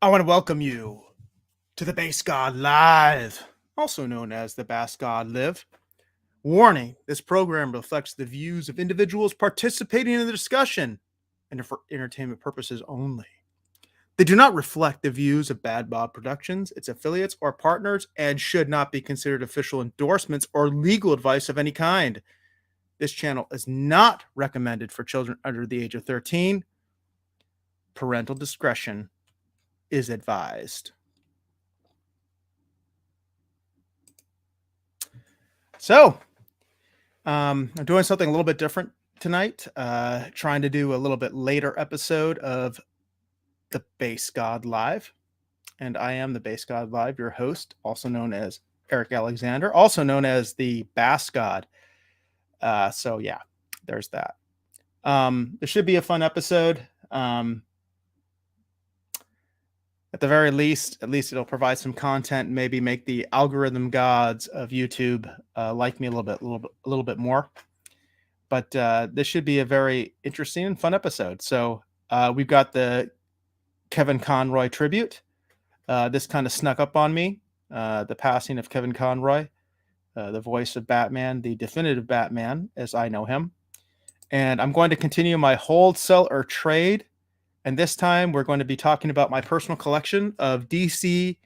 I want to welcome you to the Base God Live, also known as the Bass God Live. Warning, this program reflects the views of individuals participating in the discussion and are for entertainment purposes only. They do not reflect the views of Bad Bob Productions, its affiliates, or partners, and should not be considered official endorsements or legal advice of any kind. This channel is not recommended for children under the age of 13. Parental discretion is advised. So, I'm doing something a little bit different tonight. Trying to do a little bit later episode of the Base God Live. And I am the Base God Live, your host, also known as Eric Alexander, also known as the Bass God. So yeah, there's that. This should be a fun episode. At the very least, at least it'll provide some content, and maybe make the algorithm gods of YouTube like me a little bit more. But this should be a very interesting and fun episode. So we've got the Kevin Conroy tribute. This kind of snuck up on me. The passing of Kevin Conroy, the voice of Batman, the definitive Batman, as I know him. And I'm going to continue my hold, sell, or trade. And this time we're going to be talking about my personal collection of DC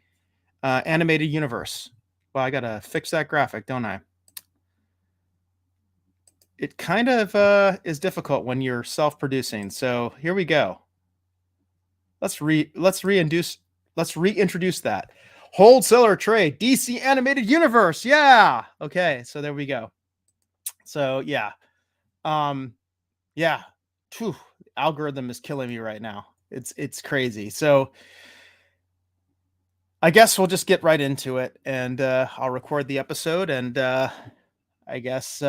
animated universe. Well, I got to fix that graphic, don't I? It kind of is difficult when you're self-producing. So here we go. Let's reintroduce that. Hold, sell, or trade. DC animated universe. Yeah. Okay. So there we go. So yeah. Yeah. Whew, algorithm is killing me right now. It's crazy. So I guess we'll just get right into it, and I'll record the episode, and I guess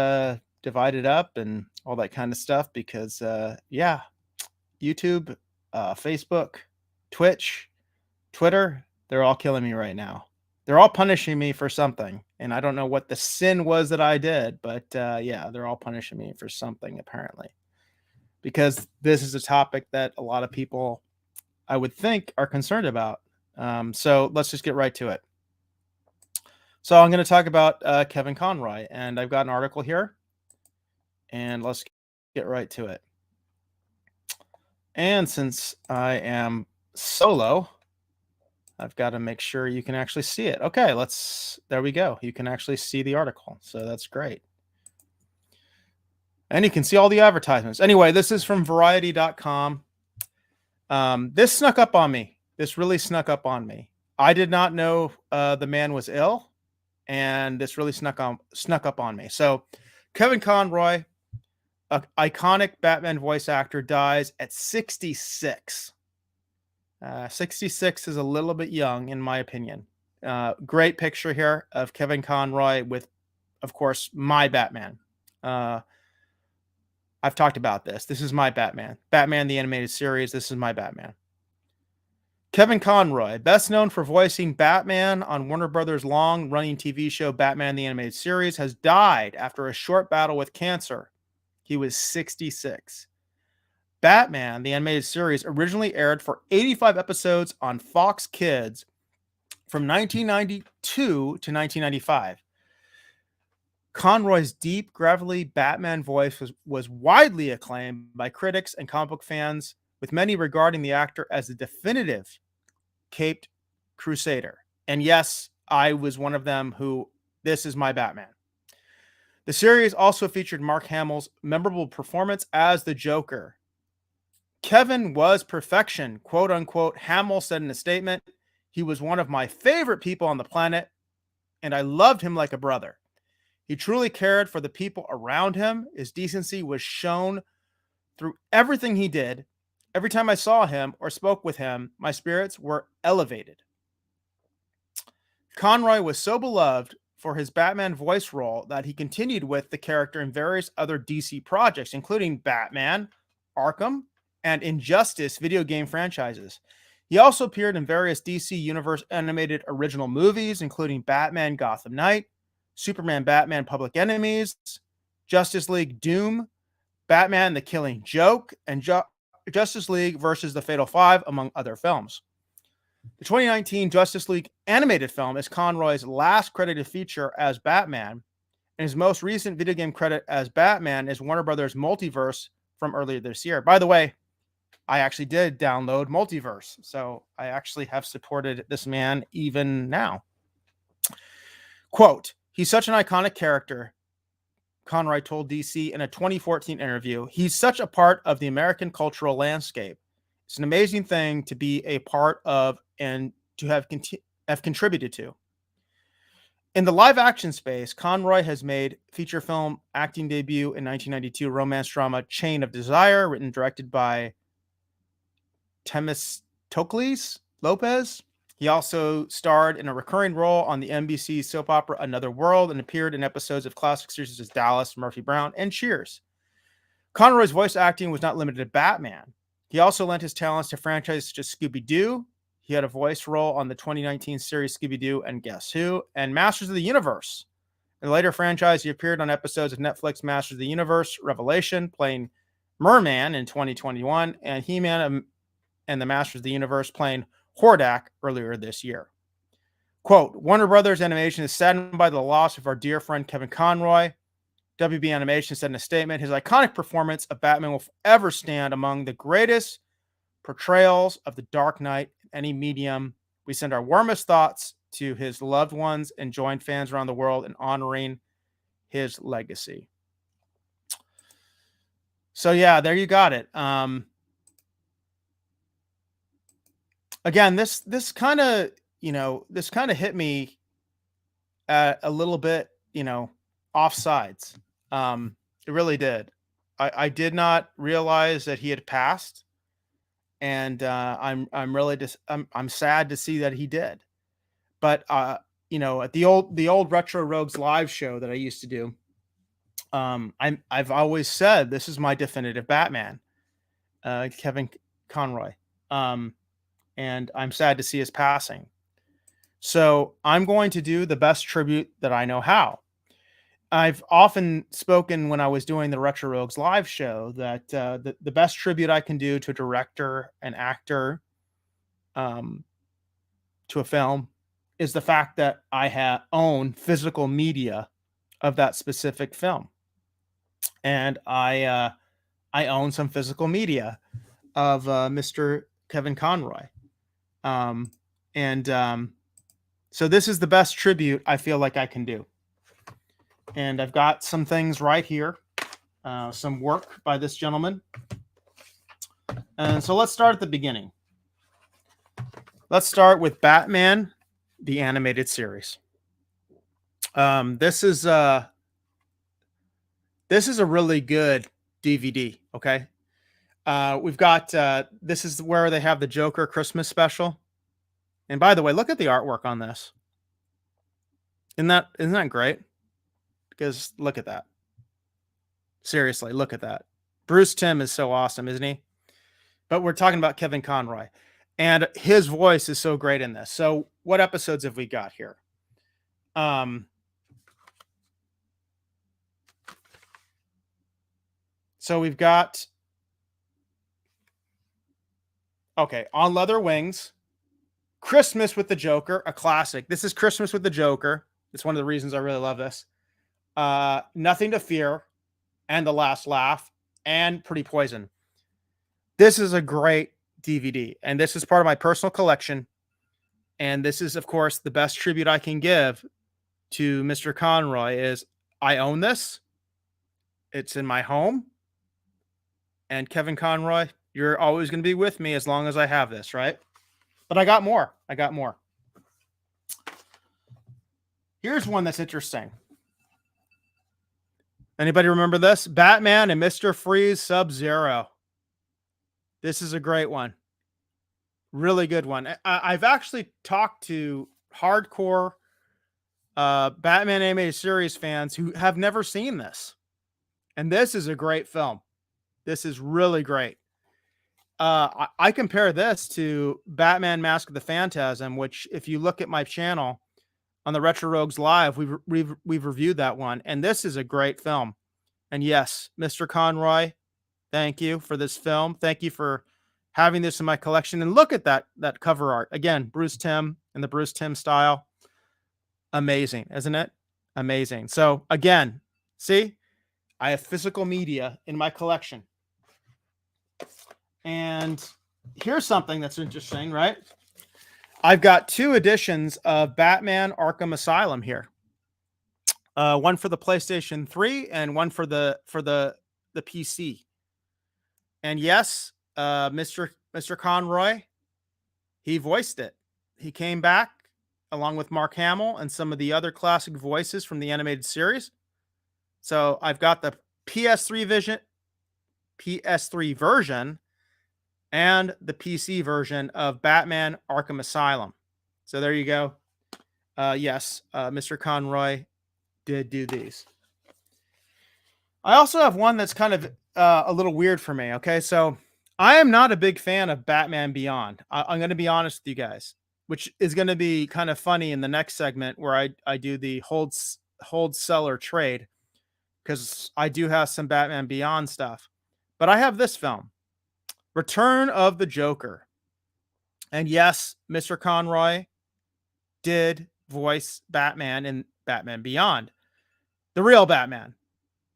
divide it up and all that kind of stuff, because yeah, YouTube, Facebook, Twitch, Twitter, they're all killing me right now. They're all punishing me for something, and I don't know what the sin was that I did, but yeah, they're all punishing me for something, apparently, because this is a topic that a lot of people, I would think, are concerned about. So let's just get right to it. So I'm going to talk about Kevin Conroy, and I've got an article here, and let's get right to it. And since I am solo, I've got to make sure you can actually see it. Okay, there we go. You can actually see the article, so that's great. And you can see all the advertisements. Anyway, this is from Variety.com. This snuck up on me. This really snuck up on me. I did not know the man was ill, and this really snuck up on me. So, Kevin Conroy, an iconic Batman voice actor, dies at 66. 66 is a little bit young, in my opinion. Great picture here of Kevin Conroy with, of course, my Batman. I've talked about this. This is my Batman. Batman, the animated series. This is my Batman. Kevin Conroy, best known for voicing Batman on Warner Brothers' long-running TV show Batman, the animated series, has died after a short battle with cancer. He was 66. Batman, the animated series, originally aired for 85 episodes on Fox Kids from 1992 to 1995. Conroy's deep, gravelly Batman voice was widely acclaimed by critics and comic book fans, with many regarding the actor as the definitive Caped Crusader. And yes, I was one of them who, this is my Batman. The series also featured Mark Hamill's memorable performance as the Joker. Kevin was perfection, quote unquote, Hamill said in a statement. He was one of my favorite people on the planet, and I loved him like a brother. He truly cared for the people around him. His decency was shown through everything he did. Every time I saw him or spoke with him, my spirits were elevated. Conroy was so beloved for his Batman voice role that he continued with the character in various other DC projects, including Batman, Arkham, and Injustice video game franchises. He also appeared in various DC Universe animated original movies, including Batman Gotham Knight, Superman Batman Public Enemies, Justice League Doom, Batman the Killing Joke, and Justice League versus the Fatal Five, among other films. The 2019 Justice League animated film is Conroy's last credited feature as Batman, and his most recent video game credit as Batman is Warner Brothers Multiverse from earlier this year. By the way, I actually did download Multiverse, so I actually have supported this man even now. Quote, he's such an iconic character, Conroy told DC in a 2014 interview. He's such a part of the American cultural landscape. It's an amazing thing to be a part of and to have contributed to. In the live action space, Conroy has made feature film acting debut in 1992 romance drama Chain of Desire, written and directed by Temistocles Lopez. He also starred in a recurring role on the NBC soap opera Another World and appeared in episodes of classic series as Dallas, Murphy Brown, and Cheers. Conroy's voice acting was not limited to Batman. He also lent his talents to franchises such as Scooby-Doo. He had a voice role on the 2019 series Scooby-Doo and Guess Who, and Masters of the Universe. In the later franchise, he appeared on episodes of Netflix Masters of the Universe Revelation, playing Merman in 2021, and He-Man and the Masters of the Universe, playing Hordak earlier this year. Quote, Warner Brothers Animation is saddened by the loss of our dear friend Kevin Conroy. WB Animation said in a statement, his iconic performance of Batman will forever stand among the greatest portrayals of the Dark Knight in any medium. We send our warmest thoughts to his loved ones and join fans around the world in honoring his legacy. So yeah, there you got it. Again, this kind of hit me a little bit, off sides. It really did. I did not realize that he had passed, and I'm sad to see that he did. But at the old Retro Rogues live show that I used to do, I've always said this is my definitive Batman, Kevin Conroy. And I'm sad to see his passing. So I'm going to do the best tribute that I know how. I've often spoken when I was doing the Retro Rogues live show that the best tribute I can do to a director, an actor, to a film is the fact that I own physical media of that specific film. And I own some physical media of Mr. Kevin Conroy. So this is the best tribute I feel like I can do. And I've got some things right here, some work by this gentleman. And so let's start at the beginning. Let's start with Batman, the animated series. This is a really good DVD. Okay. We've got, this is where they have the Joker Christmas special. And by the way, look at the artwork on this. Isn't that great? Because look at that. Seriously, look at that. Bruce Timm is so awesome, isn't he? But we're talking about Kevin Conroy. And his voice is so great in this. So what episodes have we got here? So we've got, okay, On Leather Wings, Christmas with the Joker, a classic. This is Christmas with the Joker. It's one of the reasons I really love this. Nothing to Fear, and The Last Laugh, and Pretty Poison. This is a great DVD, and this is part of my personal collection. And this is, of course, the best tribute I can give to Mr. Conroy is I own this. It's in my home. And Kevin Conroy, you're always going to be with me as long as I have this, right? But I got more. Here's one that's interesting. Anybody remember this? Batman and Mr. Freeze Sub-Zero. This is a great one. Really good one. I've actually talked to hardcore Batman animated series fans who have never seen this. And this is a great film. This is really great. I compare this to Batman Mask of the Phantasm, which if you look at my channel on the Retro Rogues Live, we've reviewed that one. And this is a great film. And yes, Mr. Conroy, thank you for this film. Thank you for having this in my collection. And look at that cover art. Again, Bruce Timm in the Bruce Timm style. Amazing, isn't it? Amazing. So again, see, I have physical media in my collection. And here's something that's interesting, right? I've got 2 editions of Batman Arkham Asylum here. One for the PlayStation 3 and one for the PC. And yes, Mr. Conroy, he voiced it. He came back along with Mark Hamill and some of the other classic voices from the animated series. So I've got the PS3 version and the PC version of Batman Arkham Asylum. So there you go. Yes, Mr. Conroy did do these. I also have one that's kind of a little weird for me. Okay, so I am not a big fan of Batman Beyond. I'm going to be honest with you guys, which is going to be kind of funny in the next segment where I do the hold seller trade, because I do have some Batman Beyond stuff. But I have this film, Return of the Joker. And yes, Mr. Conroy did voice Batman in Batman Beyond, the real Batman,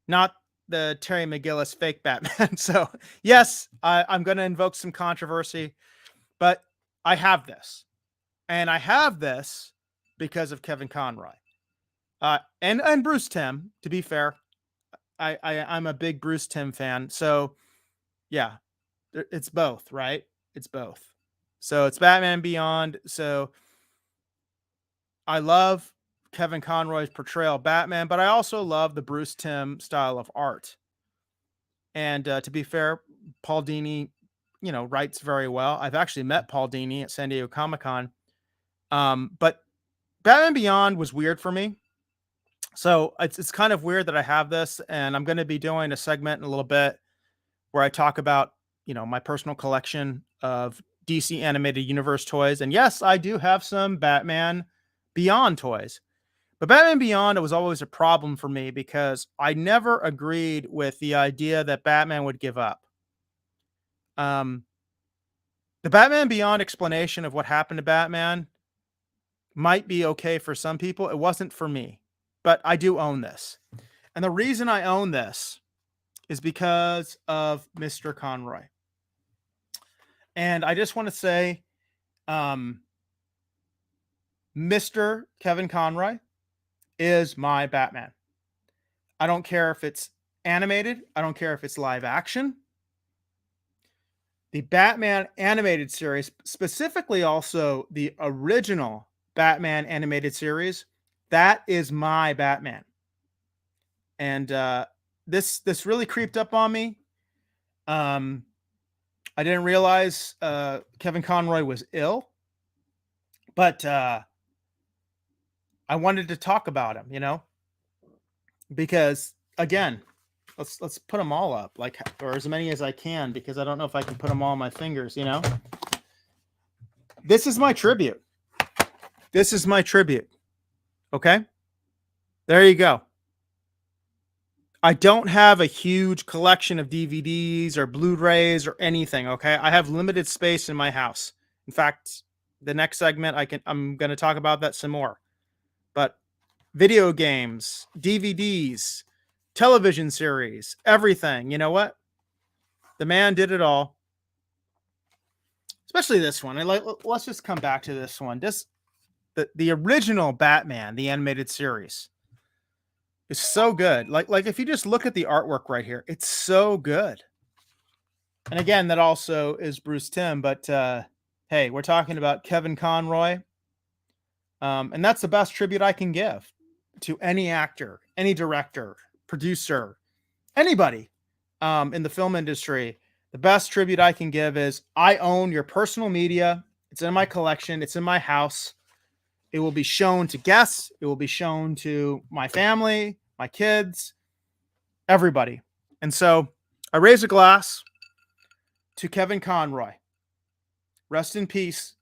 not the Terry McGillis fake Batman. So yes, I'm going to invoke some controversy, but I have this, and I have this because of Kevin Conroy, and Bruce Timm. To be fair, I'm a big Bruce Timm fan. So yeah, it's both, right? It's both. So it's Batman Beyond. So I love Kevin Conroy's portrayal of Batman, but I also love the Bruce Timm style of art. And to be fair, Paul Dini, writes very well. I've actually met Paul Dini at San Diego Comic-Con. But Batman Beyond was weird for me. So it's kind of weird that I have this, and I'm going to be doing a segment in a little bit where I talk about, my personal collection of DC Animated Universe toys. And yes, I do have some Batman Beyond toys. But Batman Beyond, it was always a problem for me because I never agreed with the idea that Batman would give up. The Batman Beyond explanation of what happened to Batman might be okay for some people. It wasn't for me, but I do own this. And the reason I own this is because of Mr. Conroy. And I just want to say, Mr. Kevin Conroy is my Batman. I don't care if it's animated. I don't care if it's live action. The Batman animated series, specifically also the original Batman animated series, that is my Batman. And this really creeped up on me. I didn't realize Kevin Conroy was ill, but I wanted to talk about him, because again, let's put them all up, or as many as I can, because I don't know if I can put them all on my fingers. This is my tribute. This is my tribute. Okay, there you go. I don't have a huge collection of DVDs or Blu-rays or anything. Okay, I have limited space in my house. In fact, the next segment I'm going to talk about that some more. But video games, DVDs, television series, everything. You know what? The man did it all. Especially this one. Let's just come back to this one. The original Batman, the animated series, is so good. Like if you just look at the artwork right here, it's so good. And again, that also is Bruce Timm. But hey, we're talking about Kevin Conroy. And that's the best tribute I can give to any actor, any director, producer, anybody in the film industry. The best tribute I can give is I own your personal media. It's in my collection. It's in my house. It will be shown to guests. It will be shown to my family, my kids, everybody. And so I raise a glass to Kevin Conroy. Rest in peace,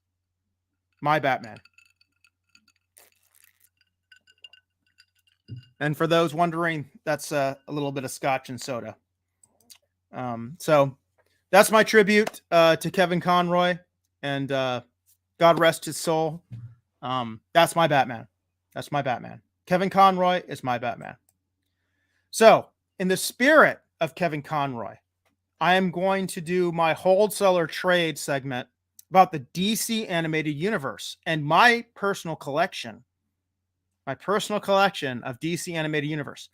my Batman. And for those wondering, that's a little bit of scotch and soda. So that's my tribute to Kevin Conroy, and God rest his soul. That's my Batman. That's my Batman. Kevin Conroy is my Batman. So, in the spirit of Kevin Conroy, I am going to do my wholesaler trade segment about the DC animated universe and my personal collection of DC animated universe.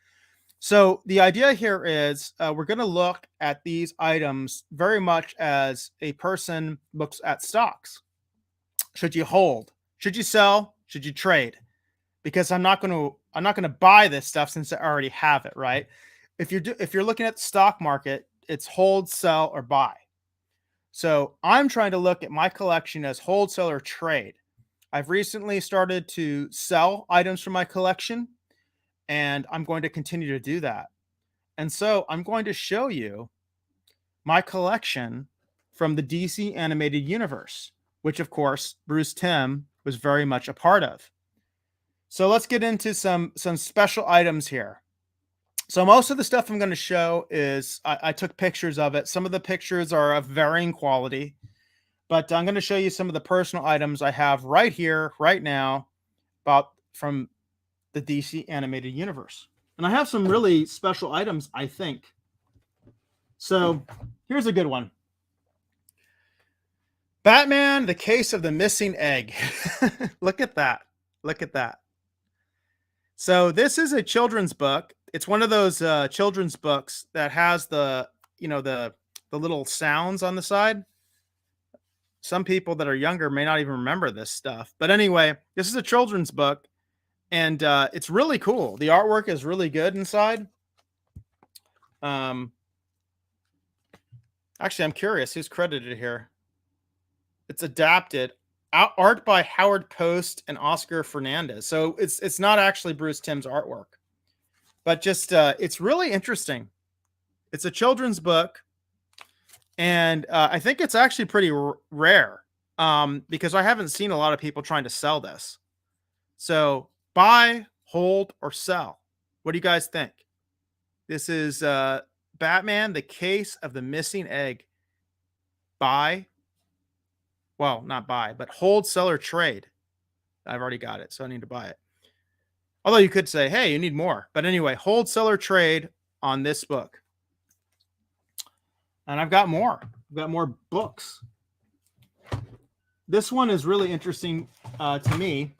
So the idea here is we're going to look at these items very much as a person looks at stocks. Should you hold? Should you sell? Should you trade? Because I'm not going to buy this stuff since I already have it, right? If you're looking at the stock market, it's hold, sell, or buy. So I'm trying to look at my collection as hold, sell, or trade. I've recently started to sell items from my collection, and I'm going to continue to do that. And so I'm going to show you my collection from the DC animated universe, which of course Bruce Timm was very much a part of. So let's get into some special items here. So most of the stuff I'm going to show is I took pictures of it. Some of the pictures are of varying quality, but I'm going to show you some of the personal items I have right here, right now, from the DC animated universe. And I have some really special items, I think. So here's a good one. Batman, the Case of the Missing Egg. Look at that. Look at that. So this is a children's book. It's one of those children's books that has the little sounds on the side. Some people that are younger may not even remember this stuff. But anyway, this is a children's book, and it's really cool. The artwork is really good inside. Actually, I'm curious who's credited here. It's adapted. Art by Howard Post and Oscar Fernandez. So it's not actually Bruce Timm's artwork, but just it's really interesting. It's a children's book, and I think it's actually pretty rare because I haven't seen a lot of people trying to sell this. So buy, hold, or sell. What do you guys think? This is Batman, the Case of the Missing Egg. Buy. Well, not buy, but hold, sell, or trade. I've already got it, so I need to buy it. Although you could say, hey, you need more. But anyway, hold, sell, or trade on this book. And I've got more. I've got more books. This one is really interesting to me.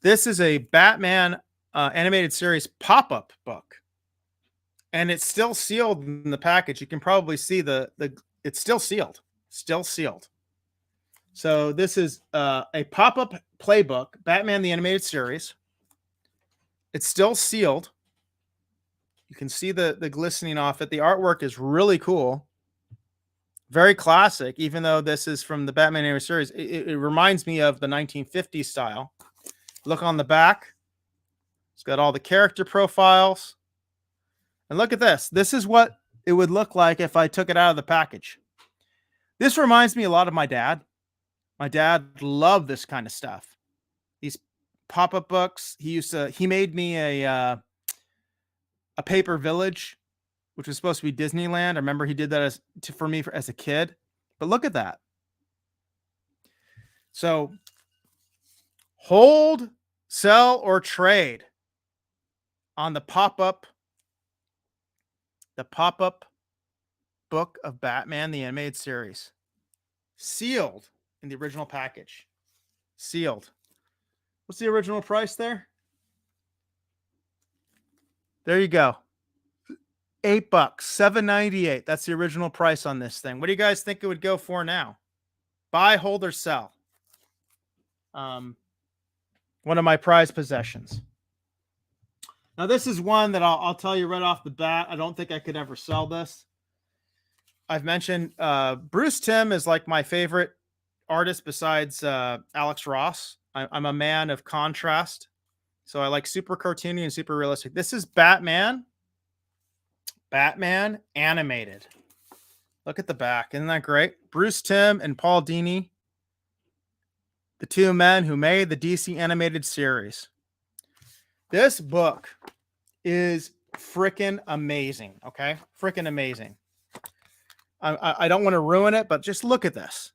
This is a Batman animated series pop-up book. And it's still sealed in the package. You can probably see it's still sealed. Still sealed. So this is a pop-up playbook, Batman the Animated Series. It's still sealed. You can see the glistening off it. The artwork is really cool. Very classic, even though this is from the Batman Animated Series. It reminds me of the 1950s style. Look on the back. It's got all the character profiles. And look at this. This is what it would look like if I took it out of the package. This reminds me a lot of my dad. My dad loved this kind of stuff. These pop-up books. He made me a paper village, which was supposed to be Disneyland. I remember he did that for me as a kid. But look at that. So hold, sell, or trade on the pop-up book of Batman the Animated Series. Sealed in the original package. Sealed. What's the original price there? There you go. $8, $7.98. That's the original price on this thing. What do you guys think it would go for now? Buy, hold, or sell? One of my prized possessions. Now, this is one that I'll tell you right off the bat. I don't think I could ever sell this. I've mentioned Bruce Timm is like my favorite artist besides Alex Ross. I'm a man of contrast. So I like super cartoony and super realistic. This is Batman animated. Look at the back. Isn't that great? Bruce Timm and Paul Dini, the two men who made the DC animated series. This book is freaking amazing. Okay. Freaking amazing. I don't want to ruin it, but just look at this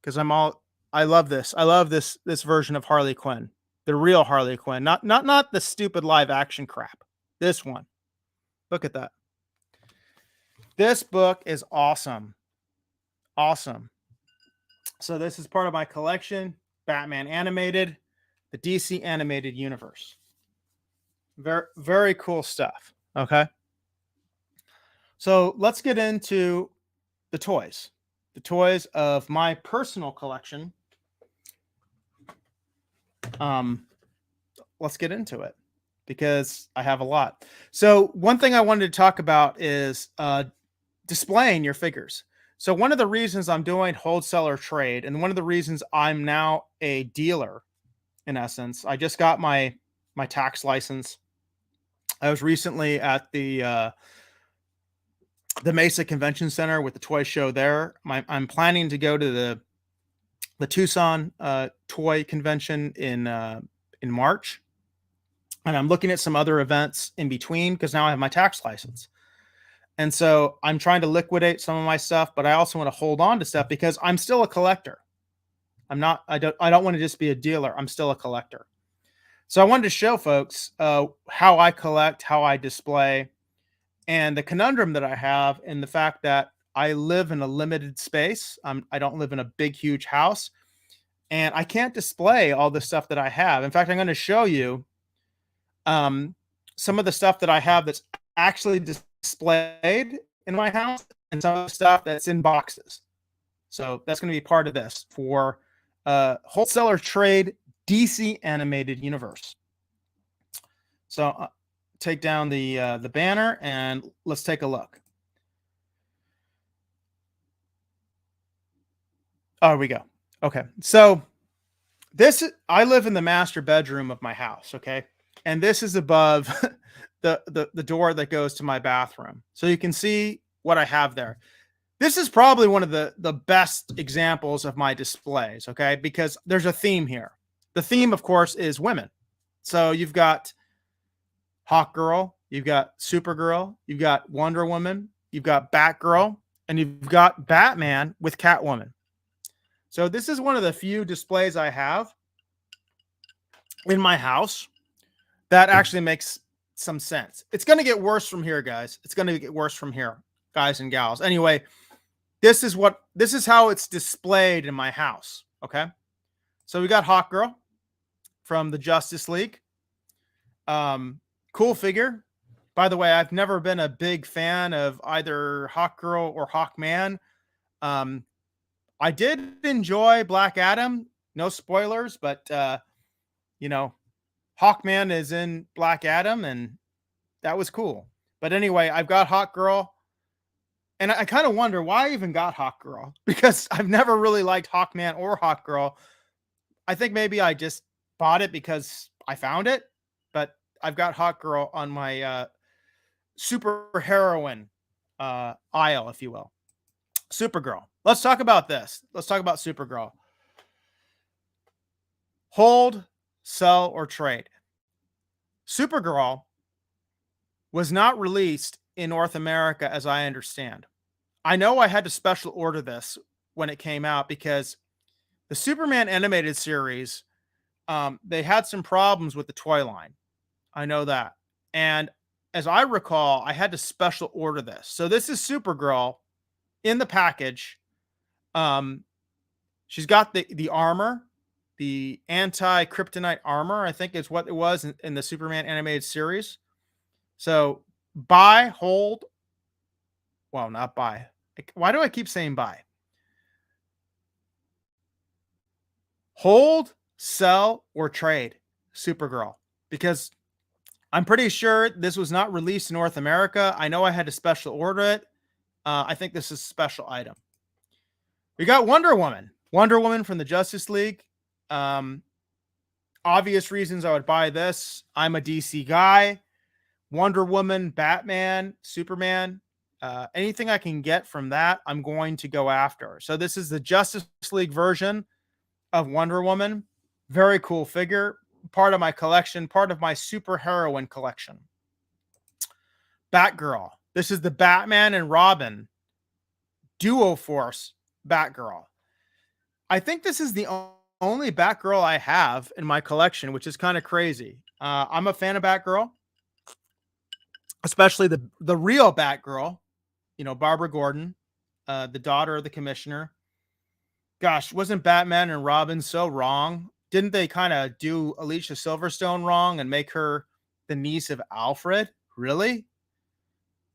because I love this. I love this version of Harley Quinn, the real Harley Quinn, not the stupid live action crap. This one. Look at that. This book is awesome. Awesome. So this is part of my collection, Batman animated, the DC animated universe. Very, very cool stuff. Okay. So let's get into the toys of my personal collection. Let's get into it because I have a lot. So one thing I wanted to talk about is displaying your figures. So one of the reasons I'm doing wholesaler trade, and one of the reasons I'm now a dealer, in essence, I just got my tax license. I was recently at the Mesa Convention Center with the toy show there. I'm planning to go to the Tucson toy convention in March, and I'm looking at some other events in between because now I have my tax license. And so I'm trying to liquidate some of my stuff, but I also want to hold on to stuff because I'm still a collector. I don't want to just be a dealer. I'm still a collector. So I wanted to show folks how I collect, how I display, and the conundrum that I have in the fact that I live in a limited space. I don't live in a big, huge house, and I can't display all the stuff that I have. In fact, I'm going to show you some of the stuff that I have that's actually displayed in my house and some of the stuff that's in boxes. So that's going to be part of this for wholesaler trade DC animated universe. So take down the banner and let's take a look. Oh, here we go. Okay. So I live in the master bedroom of my house. Okay. And this is above the door that goes to my bathroom. So you can see what I have there. This is probably one of the best examples of my displays, okay? Because there's a theme here. The theme, of course, is women. So you've got Hawkgirl, you've got Supergirl, you've got Wonder Woman, you've got Batgirl, and you've got Batman with Catwoman. So this is one of the few displays I have in my house that actually makes some sense. It's going to get worse from here, guys. It's going to get worse from here, guys and gals. Anyway, this is how it's displayed in my house. Okay. So we got Hawkgirl from the Justice League. Cool figure. By the way, I've never been a big fan of either Hawkgirl or Hawkman. I did enjoy Black Adam. No spoilers, but Hawkman is in Black Adam, and that was cool. But anyway, I've got Hawkgirl, and I kind of wonder why I even got Hawkgirl because I've never really liked Hawkman or Hawkgirl. I think maybe I just bought it because I found it, but I've got Hawkgirl on my super heroine aisle, if you will. Supergirl. Let's talk about this. Let's talk about Supergirl. Hold, sell, or trade. Supergirl was not released in North America, as I understand. I know I had to special order this when it came out because the Superman animated series, they had some problems with the toy line. I know that. And as I recall, I had to special order this. So this is Supergirl in the package. She's got the armor, the anti-kryptonite armor, I think is what it was in the Superman animated series. So buy, hold. Well, not buy. Why do I keep saying buy? Hold, sell, or trade Supergirl, because I'm pretty sure this was not released in North America. I know I had to special order it. I think this is a special item. We got Wonder Woman. Wonder Woman from the Justice League. Obvious reasons I would buy this. I'm a DC guy. Wonder Woman, Batman, Superman. Anything I can get from that, I'm going to go after. So this is the Justice League version of Wonder Woman. Very cool figure. Part of my collection, part of my super heroine collection. Batgirl. This is the Batman and Robin Duo Force Batgirl. I think this is the only Batgirl I have in my collection, which is kind of crazy. I'm a fan of Batgirl, especially the real Batgirl, Barbara Gordon, the daughter of the commissioner. Gosh, wasn't Batman and Robin so wrong? Didn't they kind of do Alicia Silverstone wrong and make her the niece of Alfred? Really?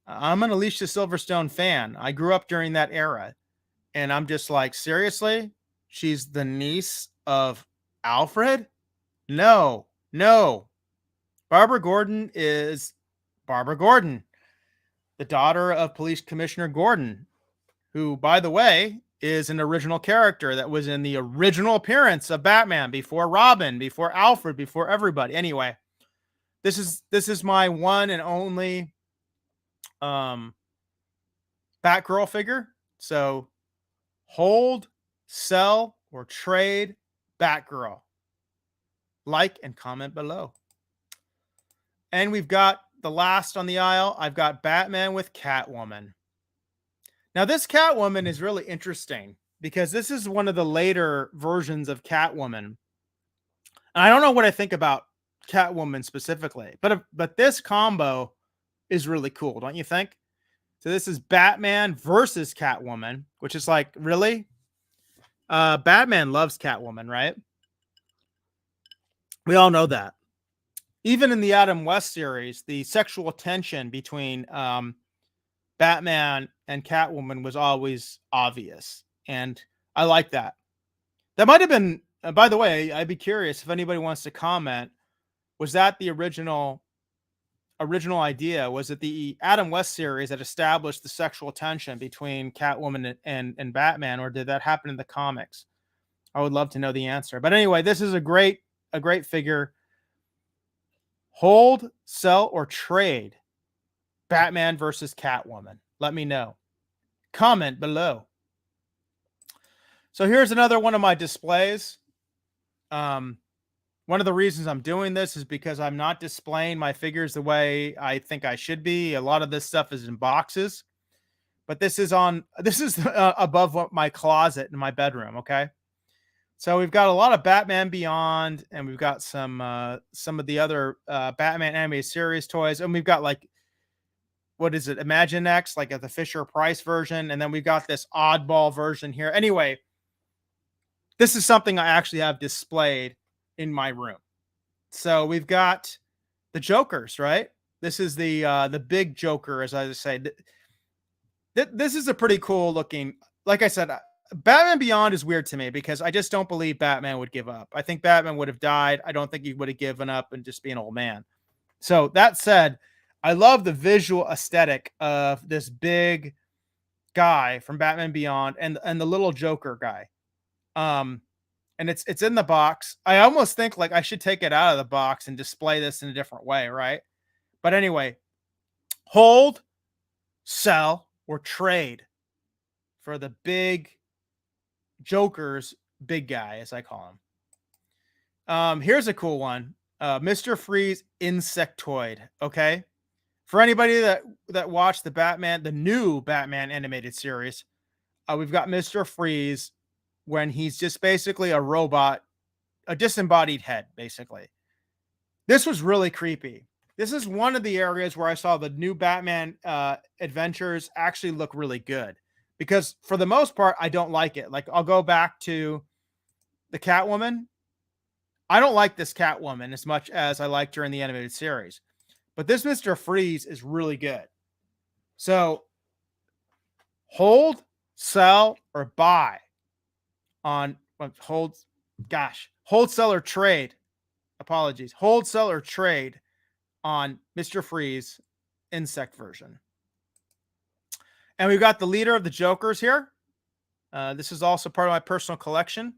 I'm an Alicia Silverstone fan. I grew up during that era. And I'm just like, seriously? She's the niece of Alfred? No, no. Barbara Gordon is Barbara Gordon, the daughter of Police Commissioner Gordon, who, by the way, is an original character that was in the original appearance of Batman before Robin, before Alfred, before everybody. Anyway, this is my one and only Batgirl figure. So hold, sell, or trade Batgirl. Like and comment below. And we've got the last on the aisle. I've got Batman with Catwoman. Now, this Catwoman is really interesting because this is one of the later versions of Catwoman. And I don't know what I think about Catwoman specifically, but this combo is really cool, don't you think? So this is Batman versus Catwoman, which is like, really? Batman loves Catwoman, right? We all know that. Even in the Adam West series, the sexual tension between Batman and Catwoman was always obvious. And I like that. That might have been, by the way, I'd be curious if anybody wants to comment. Was that the original idea? Was it the Adam West series that established the sexual tension between Catwoman and Batman, or did that happen in the comics? I would love to know the answer. But anyway, this is a great figure. Hold, sell, or trade Batman versus Catwoman. Let me know. Comment below. So here's another one of my displays. One of the reasons I'm doing this is because I'm not displaying my figures the way I think I should be. A lot of this stuff is in boxes, but this is above my closet in my bedroom. Okay. So we've got a lot of Batman Beyond, and we've got some of the other Batman animated series toys, and we've got like, what is it, Imaginext, like the Fisher Price version, and then we've got this oddball version here. Anyway, this is something I actually have displayed in my room. So we've got the Jokers, right? This is the big Joker, as I say. This is a pretty cool looking. Like I said, Batman Beyond is weird to me because I just don't believe Batman would give up. I think Batman would have died. I don't think he would have given up and just be an old man. So that said, I love the visual aesthetic of this big guy from Batman Beyond and the little Joker guy. And it's in the box. I almost think like I should take it out of the box and display this in a different way, right? But anyway, hold, sell, or trade for the big Joker's big guy, as I call him. Here's a cool one. Mr. Freeze Insectoid. Okay. For anybody that watched the new Batman animated series, we've got Mr. Freeze when he's just basically a robot, a disembodied head, basically. This was really creepy. This is one of the areas where I saw the new Batman adventures actually look really good. Because for the most part, I don't like it. Like, I'll go back to the Catwoman. I don't like this Catwoman as much as I liked her in the animated series. But this Mr. Freeze is really good. So, hold, sell, or buy on hold, sell, or trade. Apologies. Hold, sell, or trade on Mr. Freeze insect version. And we've got the leader of the Jokers here. This is also part of my personal collection.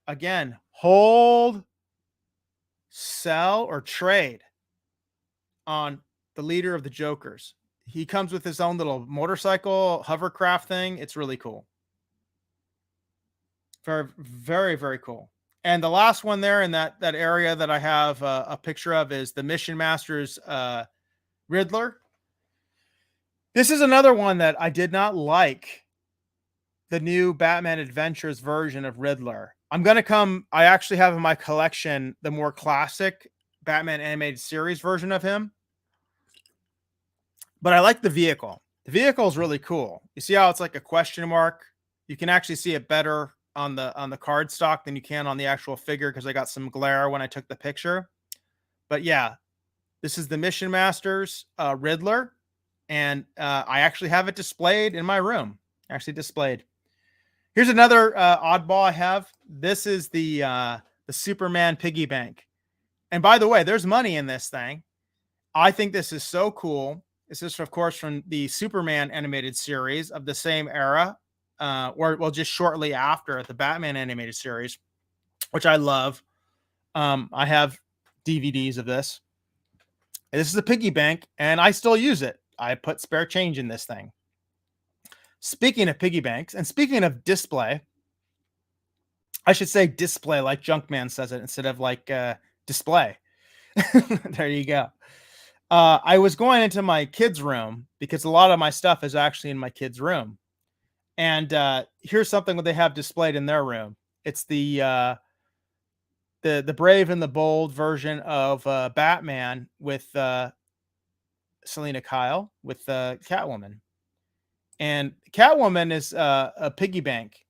Again, hold, sell, or trade on the leader of the Jokers. He comes with his own little motorcycle hovercraft thing. It's really cool. Very, very, very cool. And the last one there in that area that I have a picture of is the Mission Master's Riddler. This is another one that I did not like, the new Batman Adventures version of Riddler. I actually have in my collection the more classic Batman animated series version of him, but I like the vehicle. The vehicle is really cool. You see how it's like a question mark? You can actually see it better on the card stock than you can on the actual figure because I got some glare when I took the picture. But yeah, this is the Mission Masters Riddler, and I actually have it displayed in my room. Actually displayed. Here's another oddball I have. This is the Superman piggy bank. And by the way, there's money in this thing. I think this is so cool. This is, of course, from the Superman animated series of the same era, or well, just shortly after the Batman animated series, which I love. I have DVDs of this. And this is a piggy bank, and I still use it. I put spare change in this thing. Speaking of piggy banks, and speaking of display, I should say display like Junkman says it instead of like display. There you go. I was going into my kids' room because a lot of my stuff is actually in my kids' room. And here's something that they have displayed in their room. It's the brave and the bold version of Batman with Selena Kyle with Catwoman. And Catwoman is a piggy bank.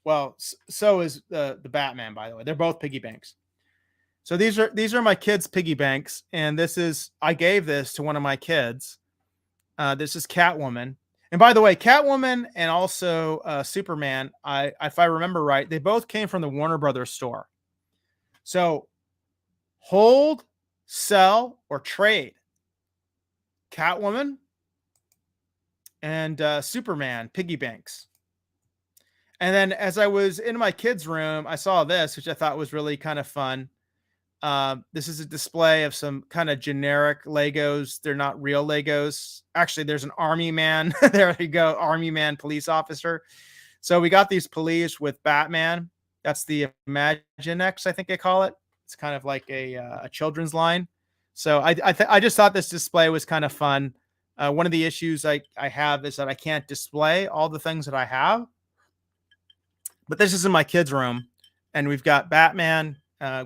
Well, so is the Batman, by the way. They're both piggy banks. So these are my kids' piggy banks, and I gave this to one of my kids. This is Catwoman, and by the way, Catwoman and also Superman. If I remember right, they both came from the Warner Brothers store. So hold, sell, or trade Catwoman and Superman piggy banks. And then as I was in my kids' room, I saw this, which I thought was really kind of fun. This is a display of some kind of generic Legos. They're not real Legos. Actually, there's an army man. There you go. Army man, police officer. So we got these police with Batman. That's the Imaginext, I think they call it. It's kind of like a children's line. So I just thought this display was kind of fun. One of the issues I have is that I can't display all the things that I have. But this is in my kids' room, and we've got Batman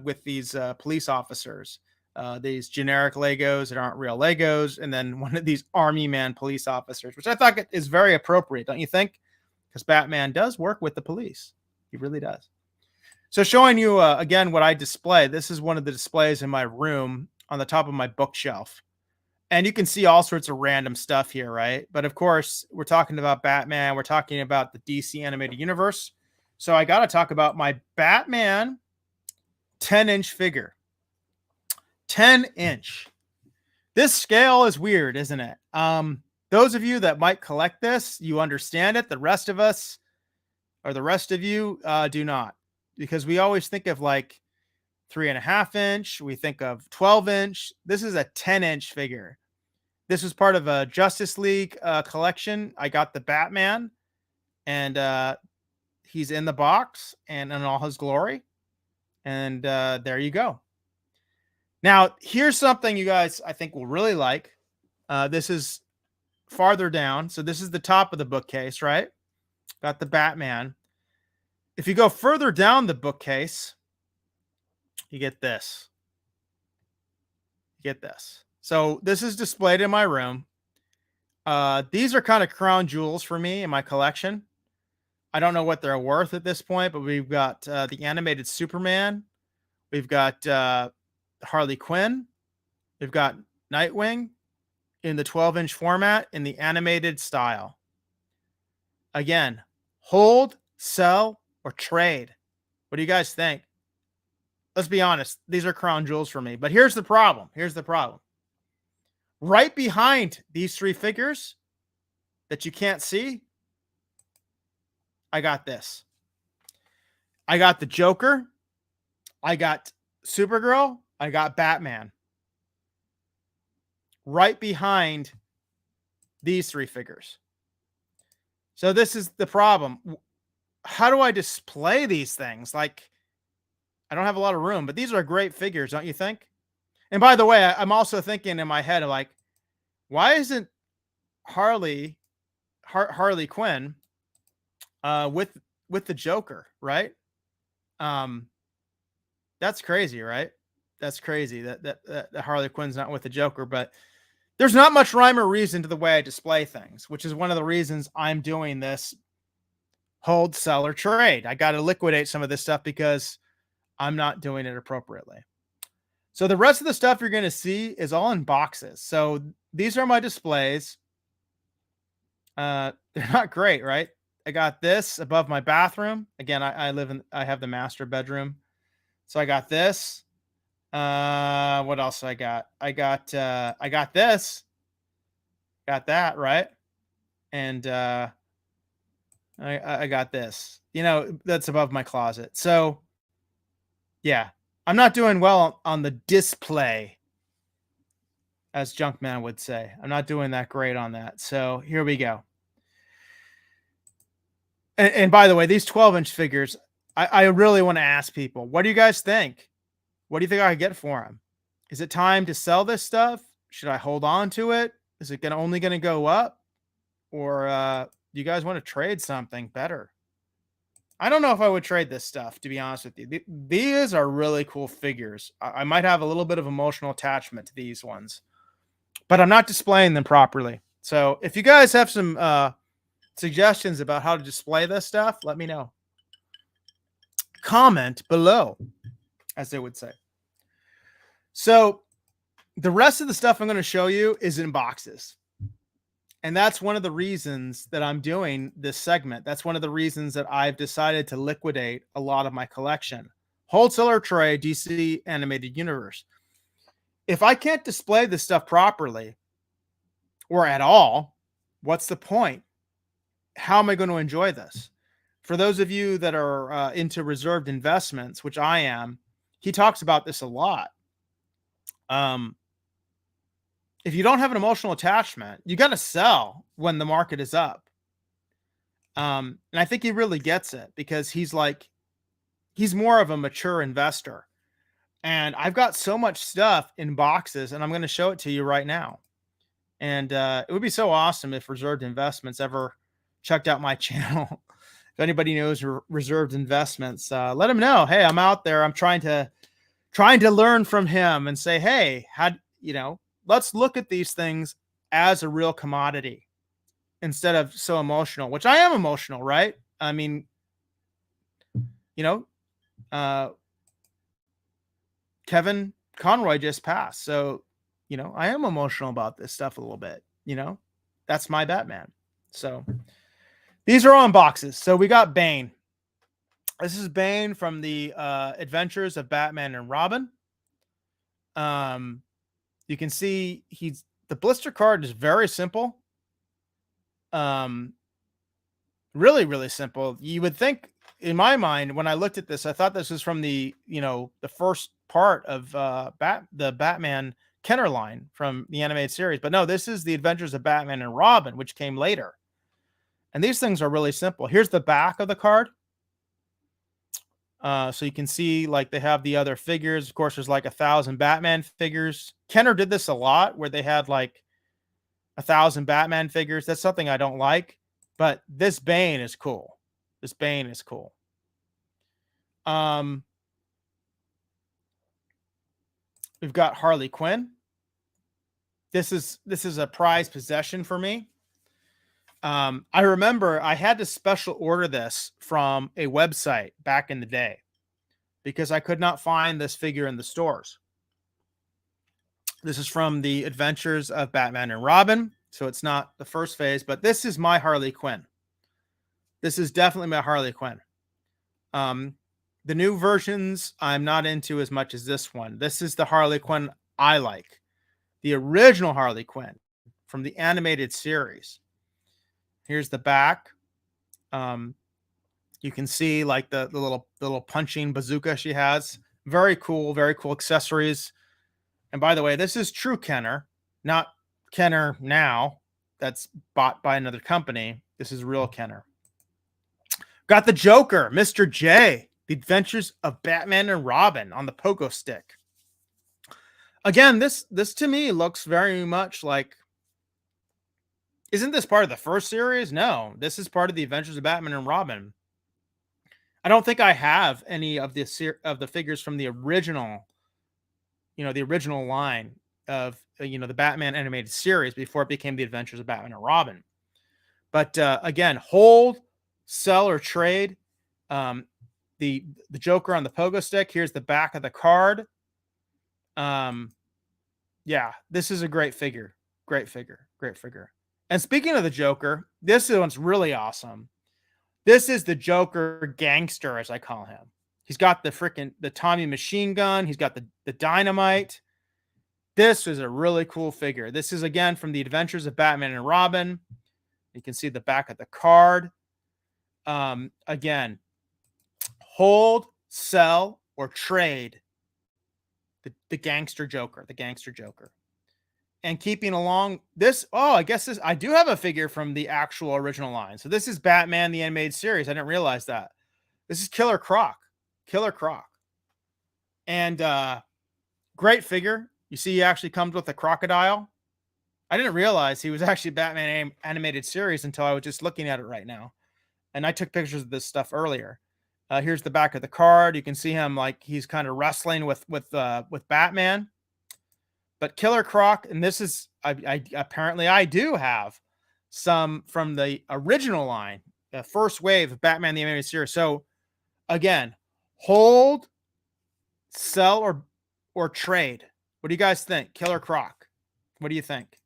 with these police officers, these generic Legos that aren't real Legos, and then one of these army man police officers, which I thought is very appropriate, don't you think? Because Batman does work with the police. He really does. So showing you again what I display. This is one of the displays in my room on the top of my bookshelf. And you can see all sorts of random stuff here, right? But of course, we're talking about Batman. We're talking about the DC animated universe. So I got to talk about my Batman 10-inch figure. 10-inch. This scale is weird, isn't it? Those of you that might collect this, you understand it. The rest of us, or the rest of you, do not. Because we always think of like 3.5-inch. We think of 12-inch. This is a 10-inch figure. This was part of a Justice League collection. I got the Batman, and he's in the box and in all his glory. And there you go. Now, here's something you guys, I think, will really like. This is farther down. So this is the top of the bookcase, right? Got the Batman. If you go further down the bookcase, you get this. You get this. So this is displayed in my room. These are kind of crown jewels for me in my collection. I don't know what they're worth at this point, but we've got the animated Superman. We've got Harley Quinn. We've got Nightwing in the 12-inch format in the animated style. Again, hold, sell, or trade. What do you guys think? Let's be honest. These are crown jewels for me. But here's the problem. Here's the problem. Right behind these three figures that you can't see, I got this. I got the Joker. I got Supergirl. I got Batman. Right behind these three figures. So this is the problem. How do I display these things? Like, I don't have a lot of room, but these are great figures, don't you think? And by the way, I'm also thinking in my head, like, why isn't Harley Quinn with the Joker, right? Um, that's crazy, right? That's crazy that Harley Quinn's not with the Joker, but there's not much rhyme or reason to the way I display things, which is one of the reasons I'm doing this hold, sell, or trade. I got to liquidate some of this stuff because I'm not doing it appropriately. So the rest of the stuff you're going to see is all in boxes. So these are my displays. They're not great, right? I got this above my bathroom. Again, I have the master bedroom. So I got this. What else I got? I got this. Got that, right? And I got this. That's above my closet. So yeah, I'm not doing well on the display, as Junkman would say. I'm not doing that great on that. So here we go. And by the way, these 12-inch figures, I really want to ask people, what do you guys think? What do you think I could get for them? Is it time to sell this stuff? Should I hold on to it? Is it only going to go up? Or do you guys want to trade something better? I don't know if I would trade this stuff, to be honest with you. These are really cool figures. I might have a little bit of emotional attachment to these ones, but I'm not displaying them properly. So if you guys have some suggestions about how to display this stuff, let me know. Comment below, as they would say. So the rest of the stuff I'm going to show you is in boxes. And that's one of the reasons that I'm doing this segment. That's one of the reasons that I've decided to liquidate a lot of my collection. Wholesaler trade, DC Animated Universe. If I can't display this stuff properly or at all, what's the point? How am I going to enjoy this? For those of you that are into reserved investments, which I am, he talks about this a lot. If you don't have an emotional attachment, you got to sell when the market is up. And I think he really gets it because he's more of a mature investor. And I've got so much stuff in boxes, and I'm going to show it to you right now. And it would be so awesome if Reserved Investments ever checked out my channel. If anybody knows Reserved Investments, let him know. Hey, I'm out there. I'm trying to learn from him and say, hey, let's look at these things as a real commodity instead of so emotional, which I am emotional, right? I mean, Kevin Conroy just passed. So, I am emotional about this stuff a little bit, that's my Batman. So these are on boxes. So we got Bane. This is Bane from the Adventures of Batman and Robin. You can see the blister card is very simple. Really, really simple. You would think, in my mind, when I looked at this, I thought this was from the first part of the Batman Kenner line from the animated series. But no, this is the Adventures of Batman and Robin, which came later. And these things are really simple. Here's the back of the card. So you can see they have the other figures. Of course, there's 1,000 Batman figures. Kenner did this a lot where they had 1,000 Batman figures. That's something I don't like, but this Bane is cool. This Bane is cool. We've got Harley Quinn. This is a prized possession for me. I remember I had to special order this from a website back in the day because I could not find this figure in the stores. This is from the Adventures of Batman and Robin. So it's not the first phase, but this is my Harley Quinn. This is definitely my Harley Quinn. The new versions I'm not into as much as this one. This is the Harley Quinn I like. The original Harley Quinn from the animated series. Here's the back. You can see the little punching bazooka she has. Very cool accessories. And by the way, this is true Kenner, not Kenner now that's bought by another company. This is real Kenner. Got the Joker, Mr. J, The Adventures of Batman and Robin on the pogo stick. Again, this to me looks very much like Isn't this part of the first series? No, this is part of the Adventures of Batman and Robin. I don't think I have any of the figures from the original, the original line of the Batman animated series before it became the Adventures of Batman and Robin. But again, hold, sell, or trade. Um, the Joker on the pogo stick. Here's the back of the card. Yeah, this is a great figure. Great figure. Great figure. And speaking of the Joker, this one's really awesome. This is the Joker gangster, as I call him. He's got the Tommy machine gun. He's got the dynamite. This is a really cool figure. This is again from the Adventures of Batman and Robin. You can see the back of the card. Again, hold, sell, or trade the gangster Joker, And keeping along this, I guess I do have a figure from the actual original line. So this is Batman, the animated series. I didn't realize that. This is Killer Croc. And great figure. You see, he actually comes with a crocodile. I didn't realize he was actually Batman animated series until I was just looking at it right now. And I took pictures of this stuff earlier. Here's the back of the card. You can see him like he's kind of wrestling with Batman. But Killer Croc, and this is apparently I do have some from the original line, the first wave of Batman the Animated Series. So again, hold, sell, or trade. What do you guys think? Killer Croc. What do you think?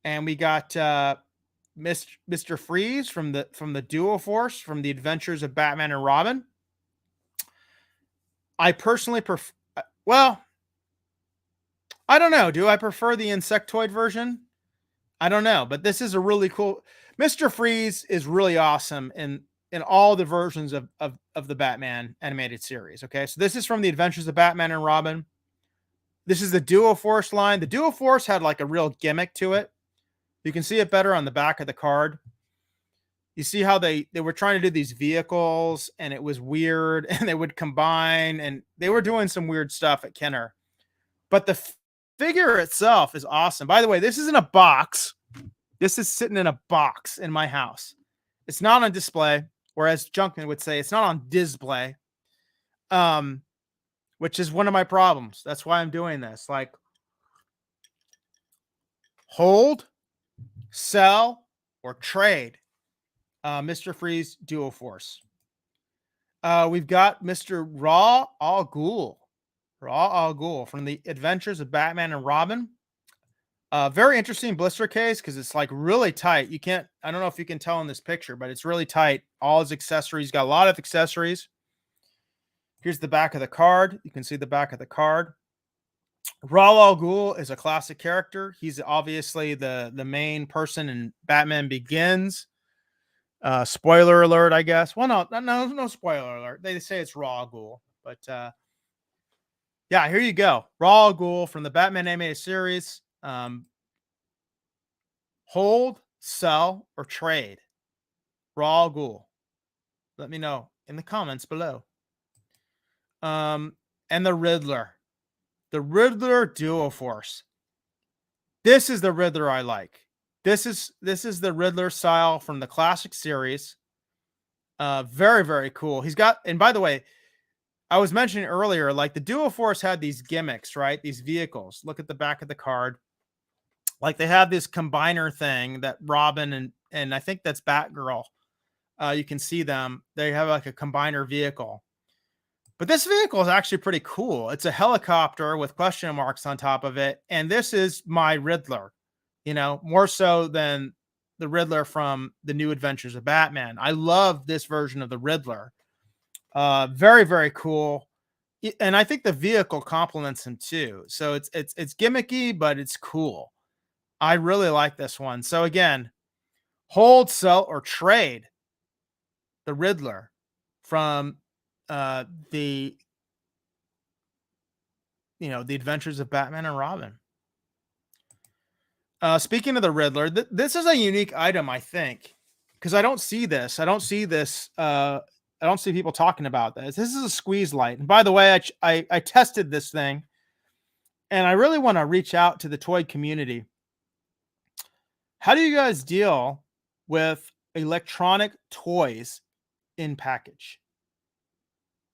And we got Mr. Freeze from the Duo Force from the Adventures of Batman and Robin. I personally prefer. Well, I don't know. Do I prefer the insectoid version? I don't know, but this is a really cool. Mr. Freeze is really awesome in all the versions of the Batman animated series. Okay, so this is from the Adventures of Batman and Robin. This is the Duo Force line. The Duo Force had like a real gimmick to it. You can see it better on the back of the card. You see how they were trying to do these vehicles, and it was weird, and they would combine, and they were doing some weird stuff at Kenner. But the figure itself is awesome. By the way, this is in a box. This is sitting in a box in my house. It's not on display, or as Junkin would say, it's not on display. Which is one of my problems. That's why I'm doing this. Like, hold, sell, or trade Mr. Freeze Duo Force. We've got Mr. Raw Al Ghul from the Adventures of Batman and Robin. Very interesting blister case because it's like really tight. I don't know if you can tell in this picture, but it's really tight. All his accessories, got a lot of accessories. Here's the back of the card. You can see the back of the card. Ra's al Ghul is a classic character. He's obviously the main person in Batman Begins. Spoiler alert, I guess. Well, no spoiler alert. They say it's Ra's al Ghul, but yeah, here you go. Ra's al Ghul from the Batman animated series. Hold, sell, or trade Ra's al Ghul. Let me know in the comments below. And the Riddler Duo Force. This is the Riddler I like. This is the Riddler style from the classic series. Very, very cool. He's got, and by the way, I was mentioning earlier, like the Duo Force had these gimmicks, right? These vehicles. Look at the back of the card. Like they have this combiner thing that Robin and I think that's Batgirl. You can see them. They have like a combiner vehicle. But this vehicle is actually pretty cool. It's a helicopter with question marks on top of it. And this is my Riddler, more so than the Riddler from the New Adventures of Batman. I love this version of the Riddler. Very, very cool. And I think the vehicle complements him too. So it's gimmicky, but it's cool. I really like this one. So again, hold, sell, or trade the Riddler from the Adventures of Batman and Robin. Speaking of the Riddler, this is a unique item, I think, because I don't see this. I don't see people talking about this. This is a squeeze light. And by the way, I tested this thing, and I really want to reach out to the toy community How do you guys deal with electronic toys in package?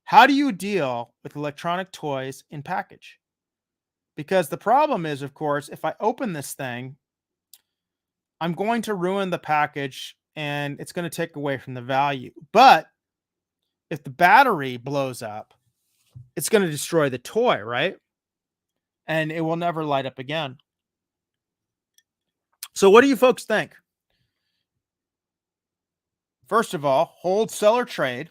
How do you deal with electronic toys in package? Because the problem is, of course, if I open this thing, I'm going to ruin the package and it's going to take away from the value. But if the battery blows up, it's going to destroy the toy, right? And it will never light up again. So what do you folks think? First of all, hold, sell, or trade.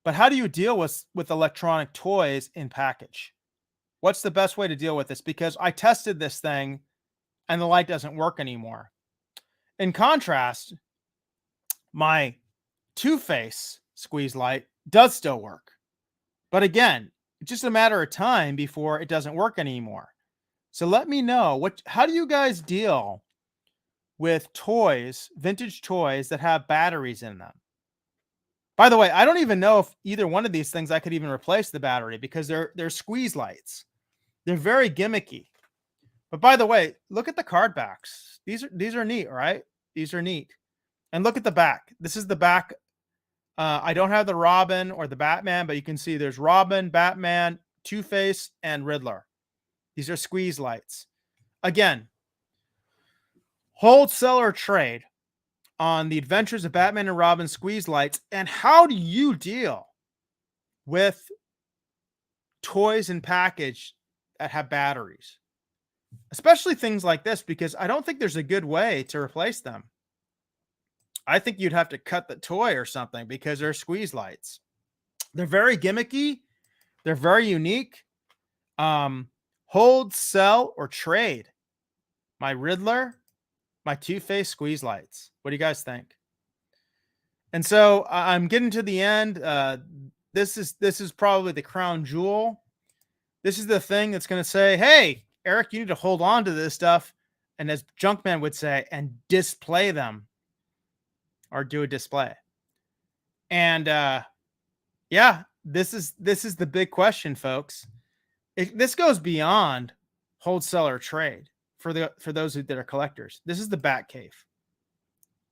But how do you deal with electronic toys in package? What's the best way to deal with this? Because I tested this thing and the light doesn't work anymore. In contrast, my two-face squeeze light does still work. But again, it's just a matter of time before it doesn't work anymore. So let me know, how do you guys deal with toys, vintage toys that have batteries in them? By the way, I don't even know if either one of these things I could even replace the battery because they're squeeze lights. They're very gimmicky. But by the way, look at the card backs. These are neat, right? These are neat. And look at the back. This is the back. I don't have the Robin or the Batman, but you can see there's Robin, Batman, Two-Face, and Riddler. These are squeeze lights. Again, hold, sell, or trade on the Adventures of Batman and Robin squeeze lights. And how do you deal with toys in package that have batteries? Especially things like this, because I don't think there's a good way to replace them. I think you'd have to cut the toy or something because they're squeeze lights. They're very gimmicky. They're very unique. Hold, sell, or trade my Riddler, my Two-Face squeeze lights. What do you guys think? And so I'm getting to the end. This is probably the crown jewel. This is the thing that's going to say, hey, Eric, you need to hold on to this stuff. And as Junkman would say, and display them or do a display. And yeah, this is the big question, folks. This goes beyond hold, sell, or trade for those that are collectors. This is the Bat Cave.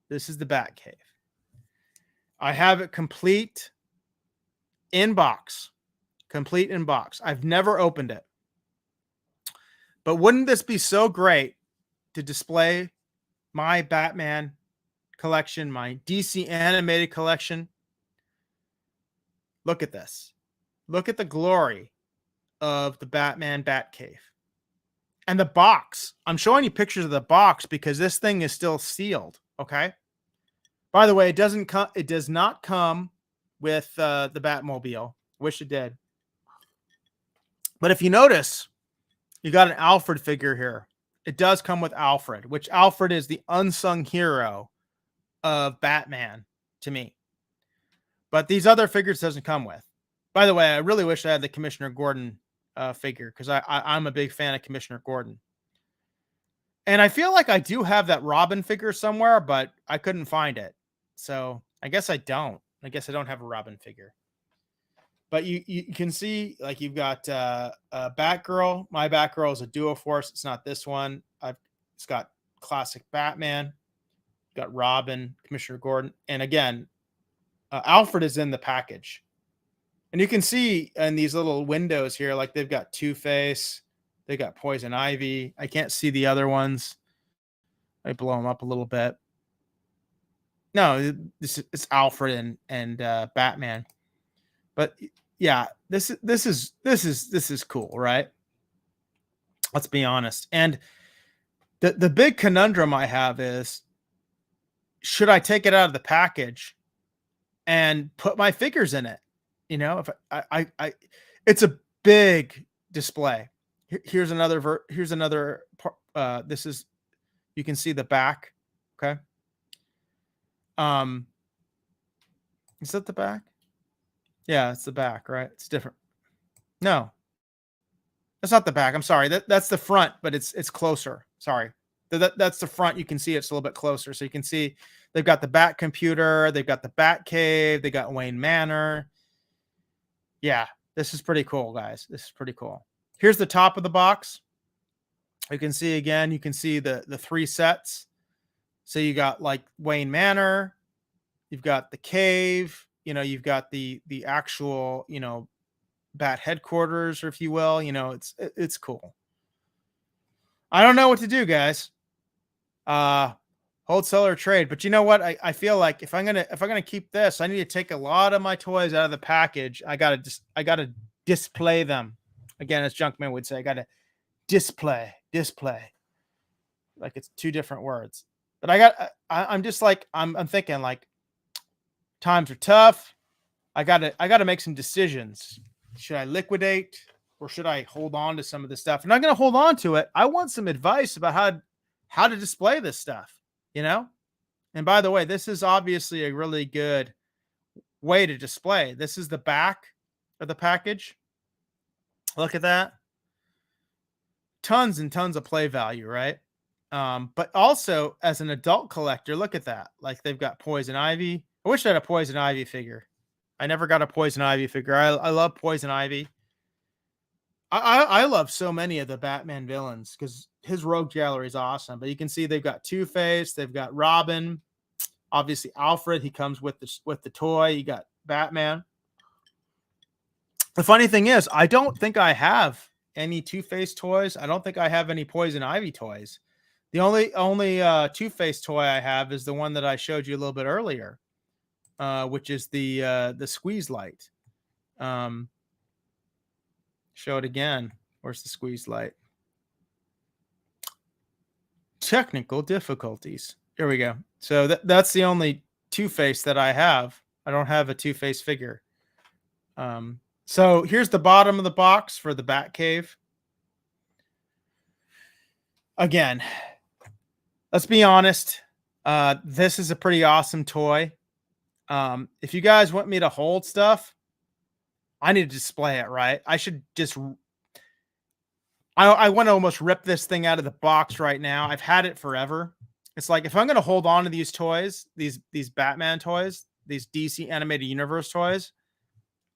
This is the Bat Cave. I have it complete in box. Complete in box. I've never opened it. But wouldn't this be so great to display my Batman collection, my DC animated collection? Look at this. Look at the glory of the Batman Batcave. And the box. I'm showing you pictures of the box because this thing is still sealed, okay? By the way, it does not come with the Batmobile. Wish it did. But if you notice, you got an Alfred figure here. It does come with Alfred, which Alfred is the unsung hero of Batman to me. But these other figures doesn't come with. By the way, I really wish I had the Commissioner Gordon figure because I'm a big fan of Commissioner Gordon. And I feel like I do have that Robin figure somewhere, but I couldn't find it. So I guess I don't. I guess I don't have a Robin figure. But you can see, like, you've got Batgirl. My Batgirl is a Duo Force. It's not this one. It's got classic Batman. Got Robin, Commissioner Gordon. And again, Alfred is in the package. And you can see in these little windows here, like they've got Two-Face. They got Poison Ivy. I can't see the other ones. I blow them up a little bit. No, it's Alfred and Batman. But yeah, this is cool, right? Let's be honest. And the big conundrum I have is, should I take it out of the package and put my figures in it? You know, if I it's a big display. Here's another this is, you can see the back. Okay. Is that the back? Yeah, it's the back, right? It's different. No, that's not the back. I'm sorry. That's the front, but it's closer. Sorry. That's the front. You can see it's a little bit closer. So you can see they've got the Bat computer. They've got the Bat Cave. They got Wayne Manor. Yeah, this is pretty cool, guys. This is pretty cool. Here's the top of the box. You can see again, you can see the three sets. So you got like Wayne Manor, you've got the cave, you've got the actual, bat headquarters, or if you will, it's cool. I don't know what to do, guys. Hold, sell, or trade. But you know what? I feel like if I'm gonna keep this, I need to take a lot of my toys out of the package. I gotta display them. Again, as Junkman would say, I gotta display. Like it's two different words. But I'm just like I'm thinking like times are tough. I gotta make some decisions. Should I liquidate or should I hold on to some of this stuff? And I'm gonna hold on to it. I want some advice about how to display this stuff, And by the way, this is obviously a really good way to display. This is the back of the package. Look at that. Tons and tons of play value, right? But also as an adult collector, look at that. Like they've got Poison Ivy. I wish I had a Poison Ivy figure. I never got a Poison Ivy figure. I love Poison Ivy. I love so many of the Batman villains because his rogue gallery is awesome. But you can see they've got Two-Face, they've got Robin, obviously Alfred. He comes with the toy. You got Batman. The funny thing is, I don't think I have any Two-Face toys. I don't think I have any Poison Ivy toys. The only Two-Face toy I have is the one that I showed you a little bit earlier, which is the squeeze light. Show it again. Where's the squeeze light? Technical difficulties. Here we go. So that's the only Two-Face that I have. I don't have a Two-Face figure. So here's the bottom of the box for the Batcave. Again, let's be honest. This is a pretty awesome toy. If you guys want me to hold stuff, I need to display it, right? I should just, I want to almost rip this thing out of the box right now. I've had it forever. It's like, if I'm going to hold on to these toys, these Batman toys, these DC animated universe toys,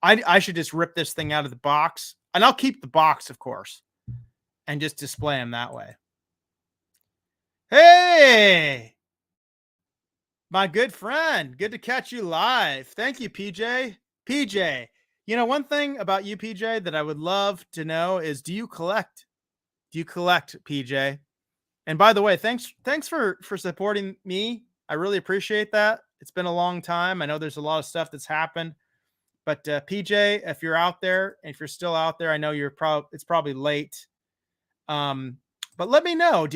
I should just rip this thing out of the box, and I'll keep the box, of course, and just display them that way. Hey, my good friend, good to catch you live. Thank you, PJ. PJ, one thing about you, PJ, that I would love to know is, do you collect? Do you collect, PJ? And by the way, thanks for supporting me. I really appreciate that. It's been a long time. I know there's a lot of stuff that's happened, but PJ, if you're out there, if you're still out there, I know it's probably late. But let me know.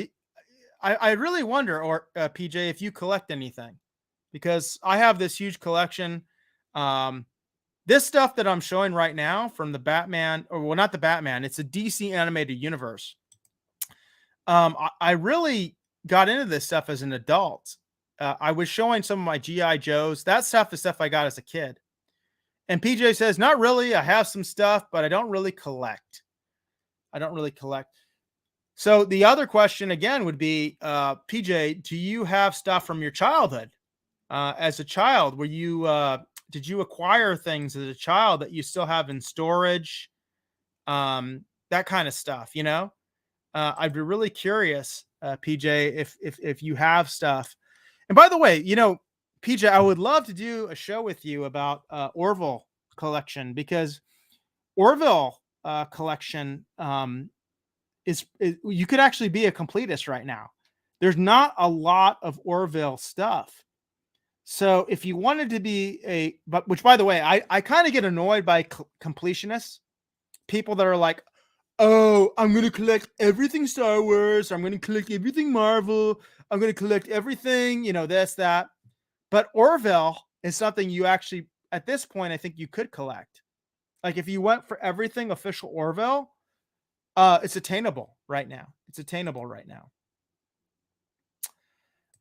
I really wonder, or PJ, if you collect anything, because I have this huge collection. This stuff that I'm showing right now from the Batman, or well, not the Batman, it's a DC animated universe. I really got into this stuff as an adult. I was showing some of my G.I. Joes. That stuff is stuff I got as a kid. And PJ says, not really. I have some stuff, but I don't really collect. So the other question again would be, PJ, do you have stuff from your childhood? As a child, did you acquire things as a child that you still have in storage? That kind of stuff, I'd be really curious, PJ, if you have stuff. And by the way, PJ, I would love to do a show with you about Orville collection, because Orville collection is you could actually be a completist right now. There's not a lot of Orville stuff. So if you wanted to be which by the way, I kind of get annoyed by completionists, people that are like, oh, I'm going to collect everything Star Wars. I'm going to collect everything Marvel. I'm going to collect everything, this, that. But Orville is something you actually, at this point, I think you could collect. Like if you went for everything official Orville, it's attainable right now.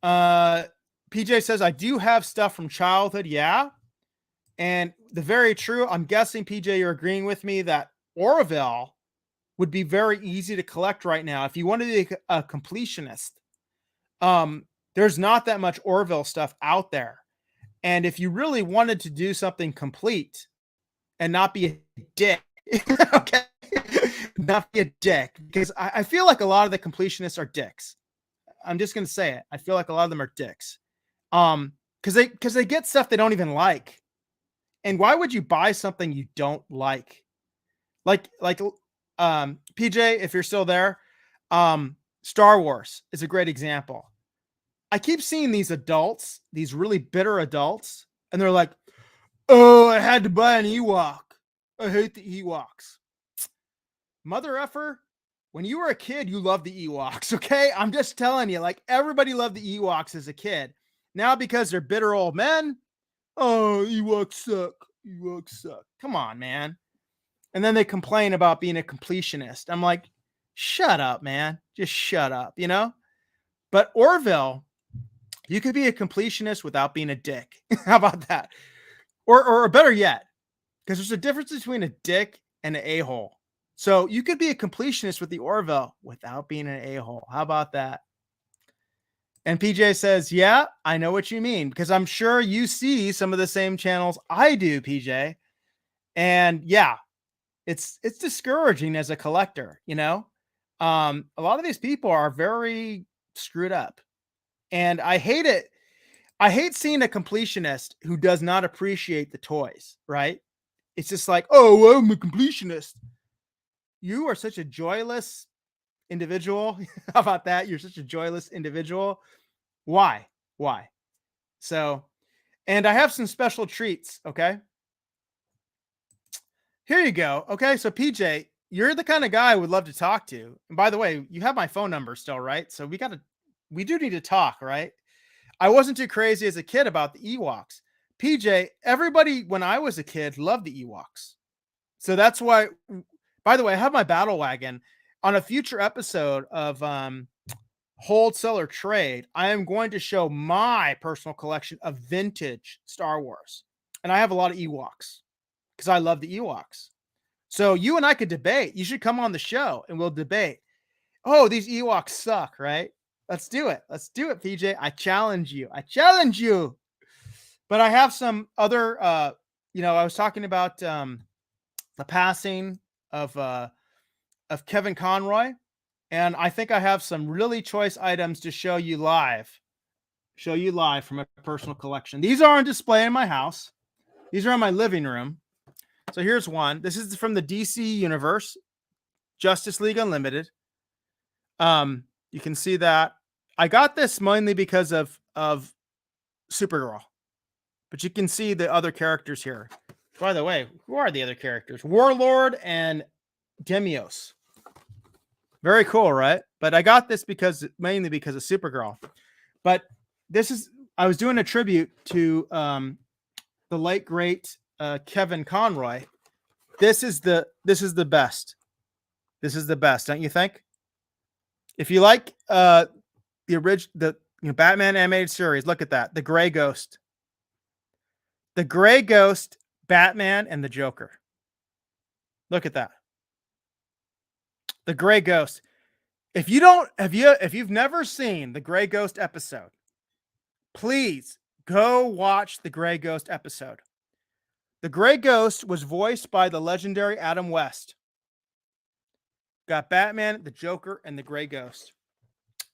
PJ says, I do have stuff from childhood. Yeah. And the very true, I'm guessing, PJ, you're agreeing with me that Orville would be very easy to collect right now. If you want to be a completionist, there's not that much Orville stuff out there. And if you really wanted to do something complete and not be a dick, okay, not be a dick, because I feel like a lot of the completionists are dicks. I'm just gonna say it. I feel like a lot of them are dicks. Because they get stuff they don't even like. And why would you buy something you don't like? PJ, if you're still there, Star Wars is a great example. I keep seeing these adults, these really bitter adults, and they're like, "Oh, I had to buy an Ewok. I hate the Ewoks." Mother effer, when you were a kid, you loved the Ewoks, okay? I'm just telling you, like, everybody loved the Ewoks as a kid. Now, because they're bitter old men, oh, Ewoks suck. Ewoks suck. Come on, man. And then they complain about being a completionist. I'm like, shut up, man. Just shut up, you know? But Orville, you could be a completionist without being a dick. How about that? Or better yet, because there's a difference between a dick and an a-hole. So you could be a completionist with the Orville without being an a-hole. How about that? And PJ says, yeah, I know what you mean, because I'm sure you see some of the same channels I do, PJ. And yeah, it's discouraging as a collector, you know? A lot of these people are very screwed up. And I hate it. I hate seeing a completionist who does not appreciate the toys, right? It's just like, oh, well, I'm a completionist. You are such a joyless individual. How about that? You're such a joyless individual. Why? Why? So, and I have some special treats. Okay. Here you go. Okay. So, PJ, you're the kind of guy I would love to talk to. And by the way, you have my phone number still, right? So, we do need to talk, right? I wasn't too crazy as a kid about the Ewoks. PJ, everybody when I was a kid loved the Ewoks. So that's why, by the way, I have my battle wagon on a future episode of Hold, Sell, or Trade. I am going to show my personal collection of vintage Star Wars. And I have a lot of Ewoks because I love the Ewoks. So you and I could debate. You should come on the show and we'll debate. Oh, these Ewoks suck, right? Let's do it. Let's do it, PJ. I challenge you. I challenge you. But I have some other I was talking about the passing of Kevin Conroy, and I think I have some really choice items to show you live. Show you live from a personal collection. These are on display in my house. These are in my living room. So here's one. This is from the DC universe, Justice League Unlimited. You can see that I got this mainly because of Supergirl, but you can see the other characters here. By the way, who are the other characters? Warlord and Demios. Very cool, right? But I got this mainly because of Supergirl. But I was doing a tribute to the late great Kevin Conroy. This is the best. This is the best, don't you think? If you like the Batman animated series, look at that. The Gray Ghost. The Gray Ghost, Batman, and the Joker. Look at that. The Gray Ghost. If you've never seen the Gray Ghost episode, please go watch the Gray Ghost episode. The Gray Ghost was voiced by the legendary Adam West. Got Batman, the Joker, and the Gray Ghost.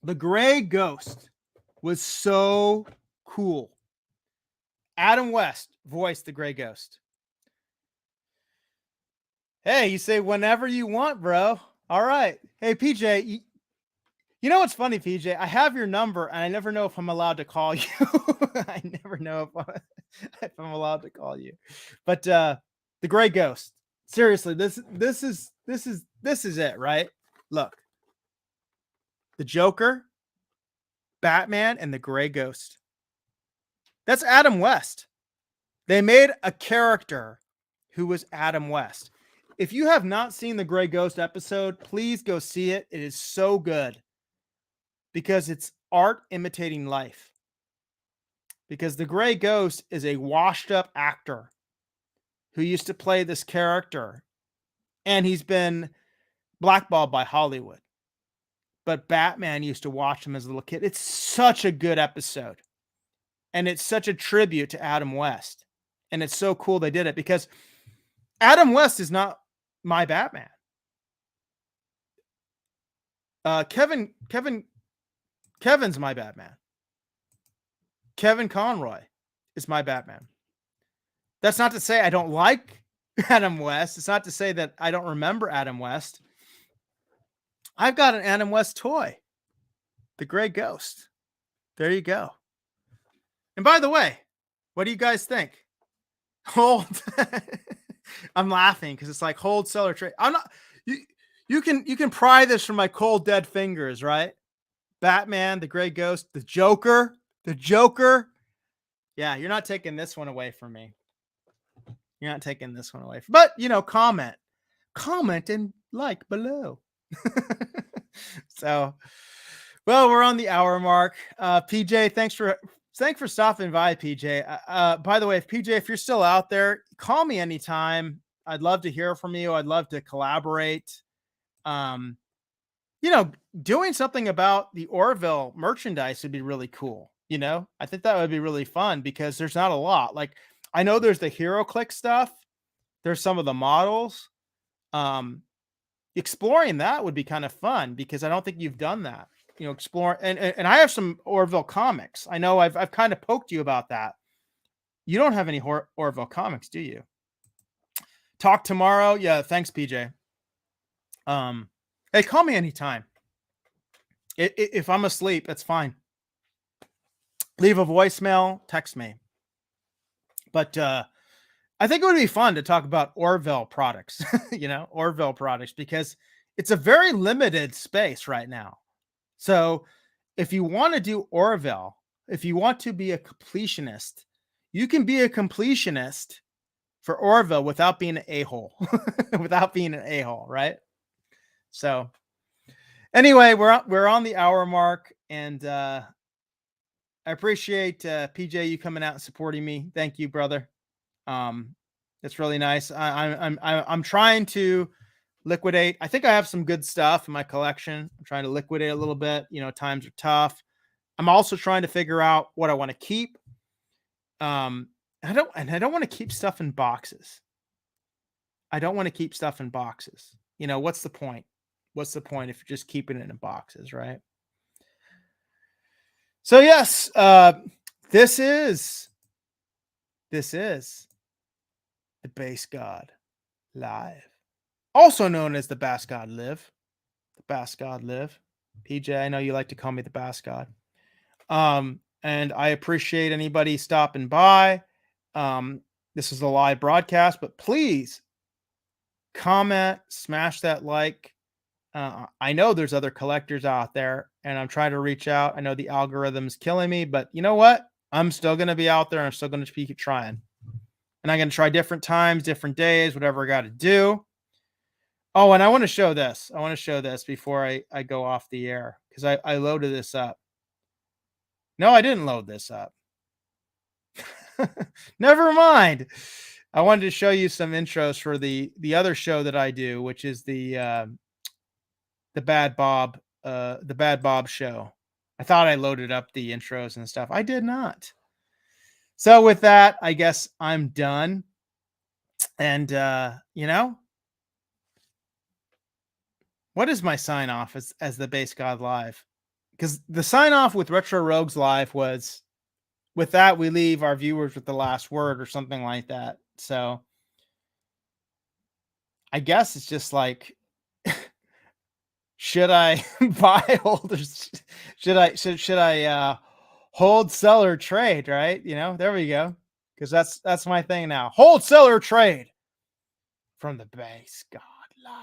The Gray Ghost was so cool. Adam West voiced the Gray Ghost. Hey, you say whenever you want, bro. All right. Hey, PJ, you know what's funny, PJ? I have your number, and I never know if I'm allowed to call you. I never know if I'm allowed to call you. But the Gray Ghost. Seriously, this is it, right? Look, the Joker, Batman, and the Gray Ghost. That's Adam West. They made a character who was Adam West. If you have not seen the Gray Ghost episode, please go see it. It is so good because it's art imitating life. Because the Gray Ghost is a washed up actor who used to play this character, and he's been blackballed by Hollywood. But Batman used to watch him as a little kid. It's such a good episode. And it's such a tribute to Adam West. And it's so cool they did it because Adam West is not my Batman. Kevin's my Batman. Kevin Conroy is my Batman. That's not to say I don't like Adam West. It's not to say that I don't remember Adam West. I've got an Adam West toy, the Gray Ghost. There you go. And by the way, what do you guys think? Hold. I'm laughing because it's like hold, sell, or trade. I'm not. You can pry this from my cold dead fingers, right? Batman, the Gray Ghost, the Joker. Yeah, you're not taking this one away from me. You're not taking this one away. But, comment and like below. So, well, we're on the hour mark. PJ, thanks for stopping by, PJ. By the way, PJ, if you're still out there, call me anytime. I'd love to hear from you. I'd love to collaborate. Doing something about the Orville merchandise would be really cool. I think that would be really fun because there's not a lot. Like, I know there's the HeroClix stuff. There's some of the models. Exploring that would be kind of fun because I don't think you've done that. Explore and I have some Orville comics. I know I've kind of poked you about that. You don't have any Orville comics, do you? Talk tomorrow. Yeah, thanks, PJ. Hey, call me anytime. If I'm asleep, that's fine. Leave a voicemail, text me. But I think it would be fun to talk about Orville products, Orville products, because it's a very limited space right now. So if you want to do Orville, if you want to be a completionist, you can be a completionist for Orville without being an a-hole, right? So anyway, we're on the hour mark, and I appreciate PJ you coming out and supporting me. Thank you, brother. It's really nice. I'm trying to liquidate. I think I have some good stuff in my collection. I'm trying to liquidate a little bit. Times are tough. I'm also trying to figure out what I want to keep. I don't want to keep stuff in boxes. What's the point? What's the point if you're just keeping it in boxes, right? So yes, this is the Base God Live, also known as the Bass God Live. The Bass God Live. PJ, I know you like to call me the Bass God. And I appreciate anybody stopping by. This is a live broadcast, but please comment, smash that like. I know there's other collectors out there, and I'm trying to reach out. I know the algorithm's killing me, but you know what? I'm still going to be out there. I'm still going to keep trying. And I'm going to try different times, different days, whatever I got to do. Oh, and I want to show this. Before I go off the air, because I loaded this up. No, I didn't load this up. Never mind. I wanted to show you some intros for the other show that I do, which is the Bad Bob show. I thought I loaded up the intros and stuff. I did not. So with that, I guess I'm done. And what is my sign off as the Base God Live? Because the sign off with Retro Rogues Live was, with that, we leave our viewers with the last word or something like that. So I guess it's just like, should I buy, hold, or should I hold, sell, or trade? Right? There we go. Because that's my thing now. Hold, sell, or trade from the Base God Live.